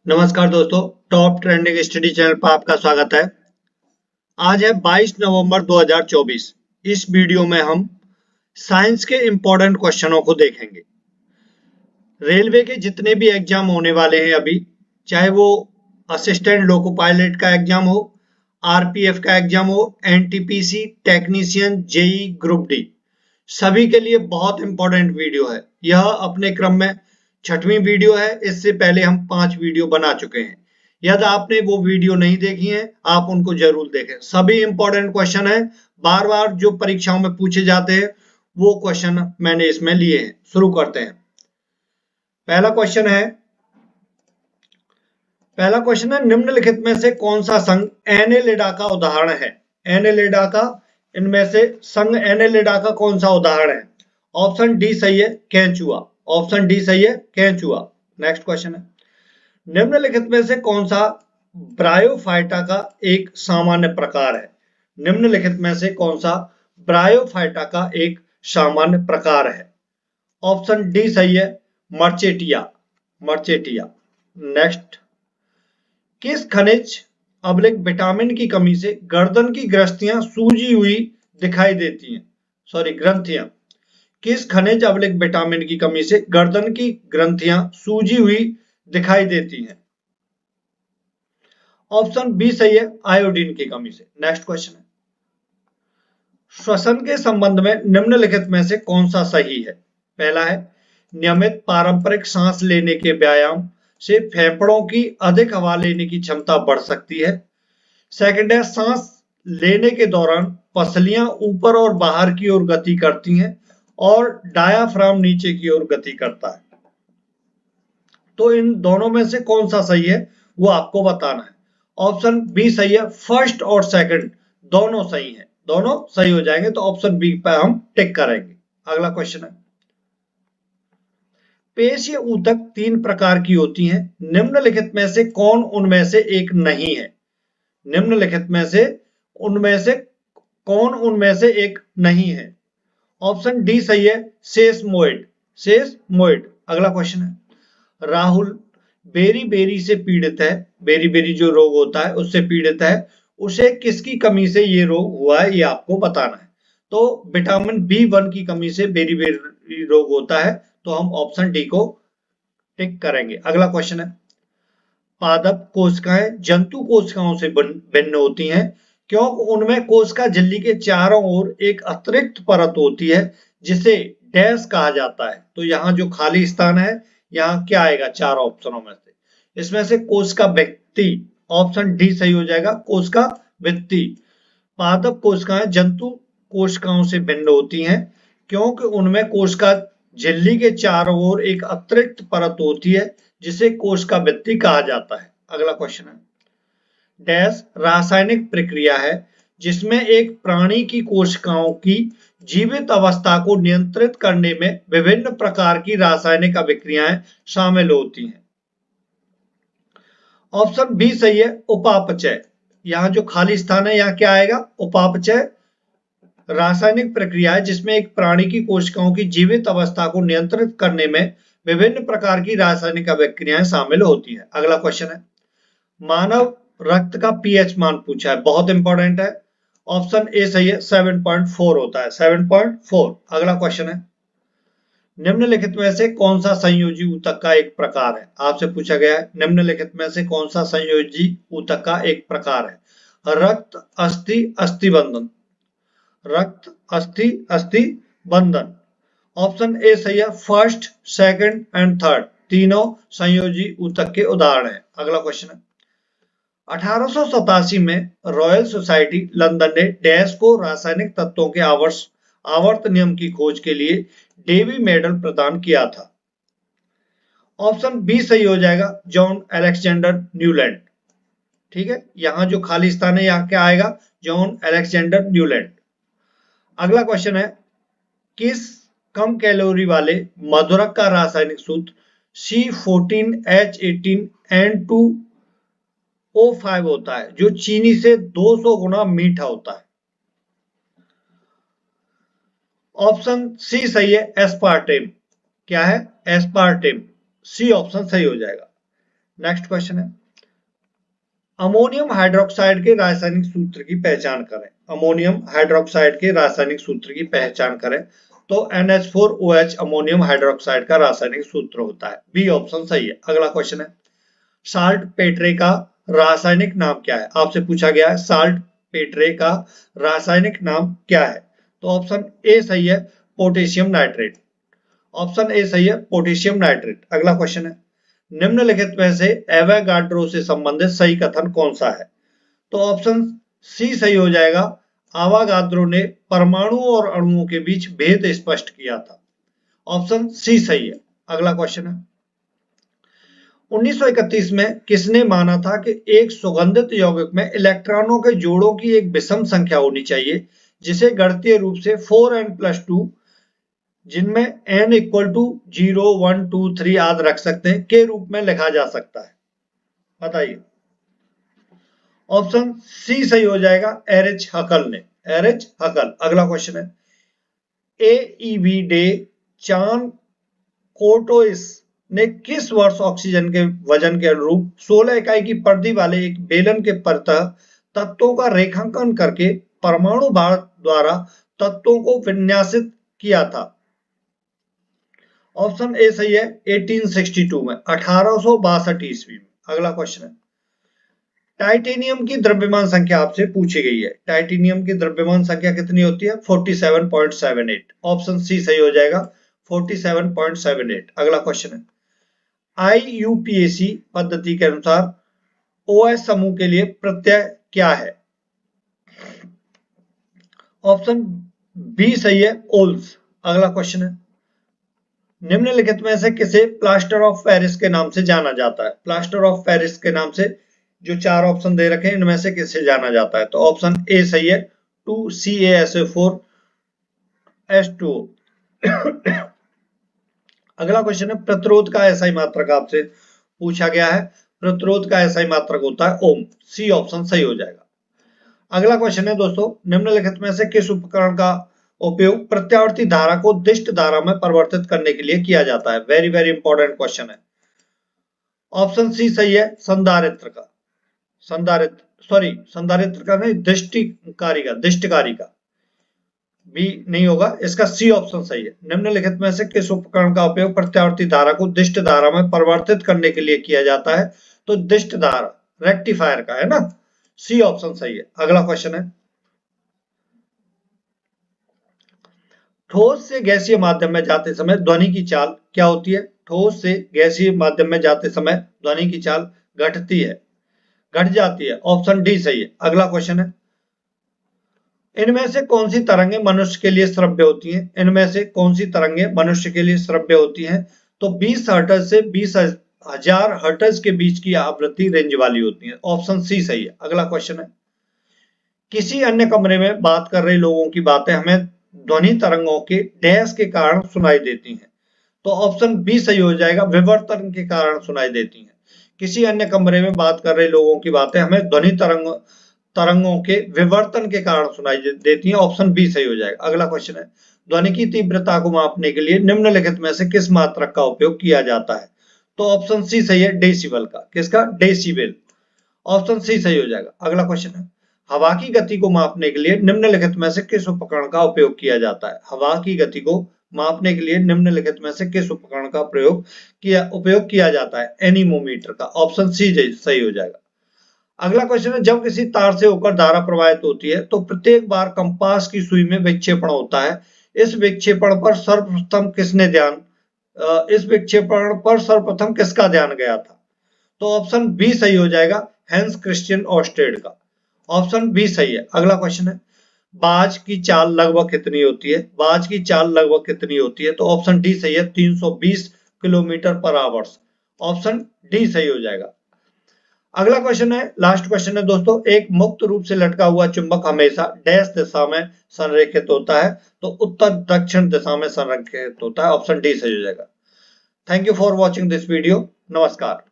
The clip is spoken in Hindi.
नमस्कार दोस्तों, टॉप ट्रेंडिंग स्टडी चैनल पर आपका स्वागत है। आज है 22 नवंबर 2024। इस वीडियो में हम साइंस के इंपॉर्टेंट क्वेश्चनों को देखेंगे। रेलवे के जितने भी एग्जाम होने वाले हैं अभी, चाहे वो असिस्टेंट लोको पायलट का एग्जाम हो, आरपीएफ का एग्जाम हो, NTPC, technician, JE, group D, सभी के लिए बहुत इंपॉर्टेंट वीडियो है। यह अपने क्रम में 6वीं वीडियो है। इससे पहले हम 5 वीडियो बना चुके हैं। यदि आपने वो वीडियो नहीं देखी है, आप उनको जरूर देखें। सभी इंपॉर्टेंट क्वेश्चन है, बार बार जो परीक्षाओं में पूछे जाते हैं वो क्वेश्चन मैंने इसमें लिए हैं। शुरू करते हैं। पहला क्वेश्चन है निम्नलिखित में से कौन सा संघ एनेलिडा का उदाहरण है। एनेलिडा का, इनमें से संघ एनेलिडा का कौन सा उदाहरण है। ऑप्शन डी सही है, केंचुआ। ऑप्शन डी सही है, केंचुआ। नेक्स्ट क्वेश्चन है निम्नलिखित में से कौन सा ब्रायोफाइटा का एक सामान्य प्रकार है। निम्नलिखित में से कौन सा ब्रायोफाइटा का एक सामान्य प्रकार है। ऑप्शन डी सही है, मर्चेटिया। मर्चेटिया। नेक्स्ट, किस खनिज अम्लिक विटामिन की कमी से गर्दन की ग्रंथियां सूजी हुई दिखाई देती हैं। सॉरी, ग्रंथियां। किस खनिज अम्लिक विटामिन की कमी से गर्दन की ग्रंथियां सूजी हुई दिखाई देती हैं। ऑप्शन बी सही है, आयोडीन की कमी से। नेक्स्ट क्वेश्चन है श्वसन के संबंध में निम्नलिखित में से कौन सा सही है। पहला है नियमित पारंपरिक सांस लेने के व्यायाम से फेफड़ों की अधिक हवा लेने की क्षमता बढ़ सकती है। सेकंड है सांस लेने के दौरान पसलियां ऊपर और बाहर की ओर गति करती हैं और डायाफ्राम नीचे की ओर गति करता है। तो इन दोनों में से कौन सा सही है वो आपको बताना है। ऑप्शन बी सही है, फर्स्ट और सेकंड दोनों सही हैं। दोनों सही हो जाएंगे तो ऑप्शन बी पर हम टिक करेंगे। अगला क्वेश्चन है पेशीय ऊतक 3 प्रकार की होती हैं। निम्नलिखित में से कौन उनमें से एक नहीं है। निम्नलिखित में से उनमें से कौन उनमें से एक नहीं है। ऑप्शन डी सही है, सेसमोइड। सेसमोइड। अगला क्वेश्चन है राहुल बेरी बेरी से पीड़ित है। बेरी बेरी जो रोग होता है उससे पीड़ित है। उसे किसकी कमी से ये रोग हुआ है ये आपको बताना है। तो विटामिन बी1 की कमी से बेरी बेरी रोग होता है, तो हम ऑप्शन डी को टिक करेंगे। अगला क्वेश्चन है पादप कोशिकाएं जंतु कोशिकाओं से भिन्न होती हैं क्योंकि उनमें कोशिका झिल्ली के चारों ओर एक अतिरिक्त परत होती है जिसे डैश कहा जाता है। तो यहाँ जो खाली स्थान है, यहाँ क्या आएगा चार ऑप्शनों में से। इसमें से कोशिका भित्ति, ऑप्शन डी सही हो जाएगा, कोशिका भित्ति। पादप कोशिकाएं जंतु कोशिकाओं से भिन्न होती हैं क्योंकि उनमें कोशिका झिल्ली के चारों ओर एक अतिरिक्त परत होती है जिसे कोशिका भित्ति कहा जाता है। अगला क्वेश्चन है डैश रासायनिक प्रक्रिया है जिसमें एक प्राणी की कोशिकाओं की जीवित अवस्था को नियंत्रित करने में विभिन्न प्रकार की रासायनिक अभिक्रियाएं शामिल होती हैं। ऑप्शन बी सही है, उपापचय। यहाँ जो खाली स्थान है यहाँ क्या आएगा, उपापचय। रासायनिक प्रक्रिया है जिसमें एक प्राणी की कोशिकाओं की जीवित अवस्था को नियंत्रित करने में विभिन्न प्रकार की रासायनिक अभिक्रियाएं शामिल होती हैं। अगला क्वेश्चन है मानव रक्त का पीएच मान पूछा है, बहुत इंपॉर्टेंट है। ऑप्शन ए सही है, 7.4 होता है, 7.4। अगला क्वेश्चन है निम्नलिखित में से कौन सा संयोजी ऊतक का एक प्रकार है। आपसे पूछा गया है निम्नलिखित में से कौन सा संयोजी ऊतक का एक प्रकार है। रक्त, अस्थि, अस्थि बंधन। रक्त, अस्थि, अस्थि बंधन। ऑप्शन ए सही है, फर्स्ट, सेकंड एंड थर्ड तीनों संयोजी ऊतक के उदाहरण हैं। अगला क्वेश्चन है 1887 में रॉयल सोसाइटी लंदन ने डैश को रासायनिक तत्वों के आवर्त नियम की खोज के लिए डेवी मेडल प्रदान किया था। ऑप्शन बी सही हो जाएगा, जॉन अलेक्जेंडर न्यूलैंड। ठीक है, यहां जो खाली स्थान है यहां क्या आएगा, जॉन अलेक्जेंडर न्यूलैंड। अगला क्वेश्चन है किस कम कैलोरी वाले मधुरक का रासायनिक सूत्र C14H18N2O5 होता है जो चीनी से 200 गुना मीठा होता है। ऑप्शन सी सही है, एस्पार्टेम। क्या है, एस्पार्टेम। सी ऑप्शन सही हो जाएगा। नेक्स्ट क्वेश्चन है, अमोनियम हाइड्रोक्साइड के रासायनिक सूत्र की पहचान करें। अमोनियम हाइड्रोक्साइड के रासायनिक सूत्र की पहचान करें। तो NH4OH अमोनियम हाइड्रोक्साइड का रासायनिक सूत्र होता है। बी ऑप्शन सही है। अगला क्वेश्चन है, साल्ट पेट्रे का रासायनिक नाम क्या है। आपसे पूछा गया है साल्ट पेट्रे का रासायनिक नाम क्या है। तो ऑप्शन ए सही है, पोटेशियम नाइट्रेट। ऑप्शन ए सही है, पोटेशियम नाइट्रेट। अगला क्वेश्चन है, निम्नलिखित में से एवोगाड्रो से संबंधित सही कथन कौन सा है। तो ऑप्शन सी सही हो जाएगा, एवोगाड्रो ने परमाणुओं और अणुओं के बीच भेद स्पष्ट किया था। ऑप्शन सी सही है। अगला क्वेश्चन है, 1931 में किसने माना था कि एक सुगंधित यौगिक में इलेक्ट्रॉनों के जोड़ों की एक विषम संख्या होनी चाहिए जिसे गणितीय रूप से 4n+2 जिनमें n इक्वल टू 0, 1, 2, 3 आदि रख सकते हैं के रूप में लिखा जा सकता है। बताइए। ऑप्शन सी सही हो जाएगा, एरिच हकल ने। एरिच हकल। अगला क्वेश्चन है, AEV डे चान कोर्टोइस ने किस वर्ष ऑक्सीजन के वजन के अनुरूप 16 इकाई की परिधि वाले एक बेलन के परतः तत्वों का रेखांकन करके परमाणु भार द्वारा तत्वों को विन्यासित किया था। ऑप्शन ए सही है, 1862 में, 1862 ईस्वी में। अगला क्वेश्चन है, टाइटेनियम की द्रव्यमान संख्या आपसे पूछी गई है। टाइटेनियम की द्रव्यमान संख्या कितनी होती है, 47.78। ऑप्शन सी सही हो जाएगा, 47.78। अगला क्वेश्चन है, IUPAC पद्धति के अनुसार OH समूह के लिए प्रत्यय क्या है। ऑप्शन बी सही है, ओल्स। अगला क्वेश्चन है, निम्नलिखित में से किसे प्लास्टर ऑफ पेरिस के नाम से जाना जाता है। प्लास्टर ऑफ पेरिस के नाम से जो 4 ऑप्शन दे रखे हैं इनमें से किसे जाना जाता है। तो ऑप्शन ए सही है, 2CaSO4H2O। अगला क्वेश्चन है, प्रतिरोध का एसआई मात्रक आपसे पूछा गया है। प्रतिरोध का एसआई मात्रक होता है ओम। सी ऑप्शन सही हो जाएगा। अगला क्वेश्चन है दोस्तों, निम्नलिखित में से किस उपकरण का उपयोग प्रत्यावर्ती धारा को दिष्ट धारा में परिवर्तित करने के लिए किया जाता है। वेरी वेरी इंपॉर्टेंट क्वेश्चन है। ऑप्शन सी सही है, संधारित्र का। संधारित्र का नहीं, दिष्टकारी का बी नहीं होगा, इसका सी ऑप्शन सही है। निम्नलिखित में से किस उपकरण का उपयोग प्रत्यावर्ती धारा को दिष्ट धारा में परिवर्तित करने के लिए किया जाता है। तो दिष्ट धारा रेक्टिफायर का है ना, सी ऑप्शन सही है। अगला क्वेश्चन है, ठोस से गैसीय माध्यम में जाते समय ध्वनि की चाल क्या होती है। ठोस से गैसीय माध्यम में जाते समय ध्वनि की चाल घटती है, घट जाती है। ऑप्शन डी सही है। अगला क्वेश्चन है, इनमें से कौन सी तरंगे मनुष्य के लिए श्रव्य होती हैं। इनमें से कौन सी तरंगे मनुष्य के लिए श्रव्य होती हैं। तो 20 हर्ट्ज से 20,000 हर्ट्ज के बीच की आवृत्ति रेंज वाली होती है। ऑप्शन सी सही है। अगला क्वेश्चन है, किसी अन्य कमरे में बात कर रहे लोगों की बातें हमें ध्वनि तरंगों के डैश के कारण सुनाई देती हैं। तो ऑप्शन बी सही हो जाएगा, विवर्तन के कारण सुनाई देती हैं। किसी अन्य कमरे में बात कर रहे लोगों की बातें हमें ध्वनि तरंगों के विवर्तन के कारण सुनाई देती हैं। ऑप्शन बी सही हो जाएगा। अगला क्वेश्चन है, ध्वनि की तीव्रता को मापने के लिए निम्नलिखित में से किस मात्रक का उपयोग किया जाता है। तो ऑप्शन सी सही है, डेसिबल का। किसका, डेसिबल। ऑप्शन सी सही हो जाएगा। अगला क्वेश्चन है, हवा की गति को मापने के लिए निम्नलिखित में से किस उपकरण का उपयोग किया जाता है। हवा की गति को मापने के लिए निम्नलिखित में से किस उपकरण का उपयोग किया जाता है। एनीमोमीटर का। ऑप्शन सी सही हो जाएगा। अगला क्वेश्चन है, जब किसी तार से होकर धारा प्रवाहित होती है तो प्रत्येक बार कंपास की सुई में विक्षेपण होता है। इस विक्षेपण पर सर्वप्रथम किसका ध्यान गया था। तो ऑप्शन बी सही हो जाएगा, हैंस क्रिश्चियन ऑर्स्टेड का। ऑप्शन बी सही है। अगला क्वेश्चन है, बाज की चाल लगभग कितनी होती है। बाज की चाल लगभग कितनी होती है। तो ऑप्शन डी सही है, 320 किलोमीटर पर आवर्स। ऑप्शन डी सही हो जाएगा। अगला क्वेश्चन है, लास्ट क्वेश्चन है दोस्तों, एक मुक्त रूप से लटका हुआ चुंबक हमेशा डैश दिशा में संरेखित होता है। तो उत्तर दक्षिण दिशा में संरेखित होता है। ऑप्शन डी सही हो जाएगा। Thank you for watching this video. नमस्कार।